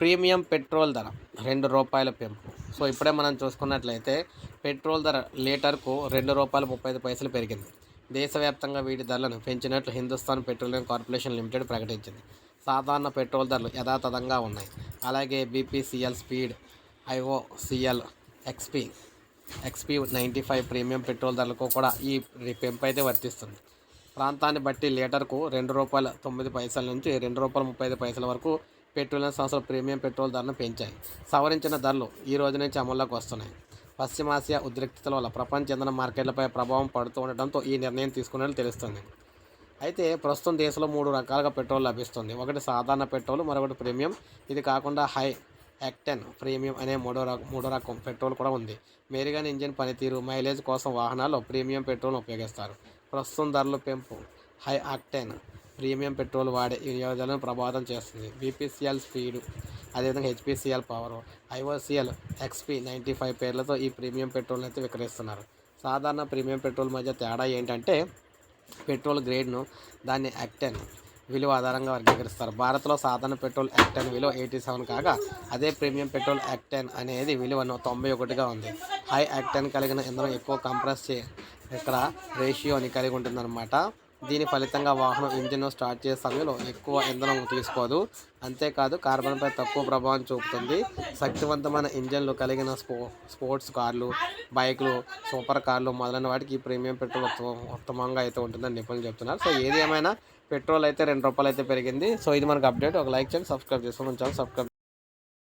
Premium petrol ధర రూ. 2 పెంపు. సో ఇప్పుడే మనం చూసుకున్నట్లయితే పెట్రోల్ ధర లీటర్కు రూ. 2.35 పెరిగింది. దేశవ్యాప్తంగా వీటి ధరలను పెంచినట్లు హిందుస్థాన్ పెట్రోలియం కార్పొరేషన్ లిమిటెడ్ ప్రకటించింది. సాధారణ పెట్రోల్ ధరలు యథాతథంగా ఉన్నాయి. అలాగే BPCL, speed, IOCL, XP 95 premium petrol ధరలకు కూడా ఈ పెంపు అయితే వర్తిస్తుంది. ప్రాంతాన్ని బట్టి లీటర్కు రూ. 2.09 నుంచి రూ. 2.35 వరకు పెట్రోలియం సంస్థలు ప్రీమియం పెట్రోల్ ధరను పెంచాయి. సవరించిన ధరలు ఈ రోజు నుంచి అమల్లోకి వస్తున్నాయి. పశ్చిమాసియా ఉద్రిక్తతల వల్ల ప్రపంచ ఇంధన మార్కెట్లపై ప్రభావం పడుతూ ఉండటంతో ఈ నిర్ణయం తీసుకున్నట్లు తెలుస్తుంది. అయితే ప్రస్తుతం దేశంలో 3 రకాలుగా పెట్రోల్ లభిస్తుంది. ఒకటి సాధారణ పెట్రోల్, మరొకటి ప్రీమియం. ఇది కాకుండా హై ఆక్టేన్ ప్రీమియం అనే మూడో రకం పెట్రోల్ కూడా ఉంది. మెరుగైన ఇంజిన్ పనితీరు, మైలేజ్ కోసం వాహనాల్లో ప్రీమియం పెట్రోల్ను ఉపయోగిస్తారు. ప్రస్తుతం ధరల పెంపు హై ఆక్టేన్ ప్రీమియం పెట్రోల్ వాడే వినియోగదారులను ప్రభావితం చేస్తుంది. బీపీసీఎల్, స్పీడ్, అదేవిధంగా హెచ్పీసీఎల్, పవర్, ఐఓసీఎల్, ఎక్స్పీ 95 పేర్లతో ఈ ప్రీమియం పెట్రోల్ని అయితే విక్రయిస్తున్నారు. సాధారణ ప్రీమియం పెట్రోల్ మధ్య తేడా ఏంటంటే పెట్రోల్ గ్రేడ్ను దాని ఆక్టేన్ విలువ ఆధారంగా వర్గీకరిస్తారు. భారత్లో సాధారణ పెట్రోల్ ఆక్టేన్ విలువ 87 కాగా అదే ప్రీమియం పెట్రోల్ ఆక్టేన్ అనేది విలువ 91గా ఉంది. హై ఆక్టేన్ కలిగిన ఇంధనం ఎక్కువ కంప్రెస్ ఇక్కడ రేషియోని కలిగి ఉంటుందన్నమాట. దీని ఫలితంగా వాహనం ఇంజిన్ స్టార్ట్ చేసే సమయంలో ఎక్కువ ఇంధనం తీసుకోదు. అంతేకాదు కార్బన్పై తక్కువ ప్రభావం చూపుతుంది. శక్తివంతమైన ఇంజన్లు కలిగిన స్పోర్ట్స్ కార్లు, బైకులు, సూపర్ కార్లు మొదలైన వాటికి ఈ ప్రీమియం పెట్రోల్ ఉత్తమంగా అయితే ఉంటుందని నిపుణులు చెప్తున్నారు. సో ఏది ఏమైనా పెట్రోల్ అయితే రూ. 2 అయితే పెరిగింది. సో ఇది మనకు అప్డేట్. ఒక లైక్ చేయండి, సబ్స్క్రైబ్ చేసుకోండి. సబ్స్క్రైబ్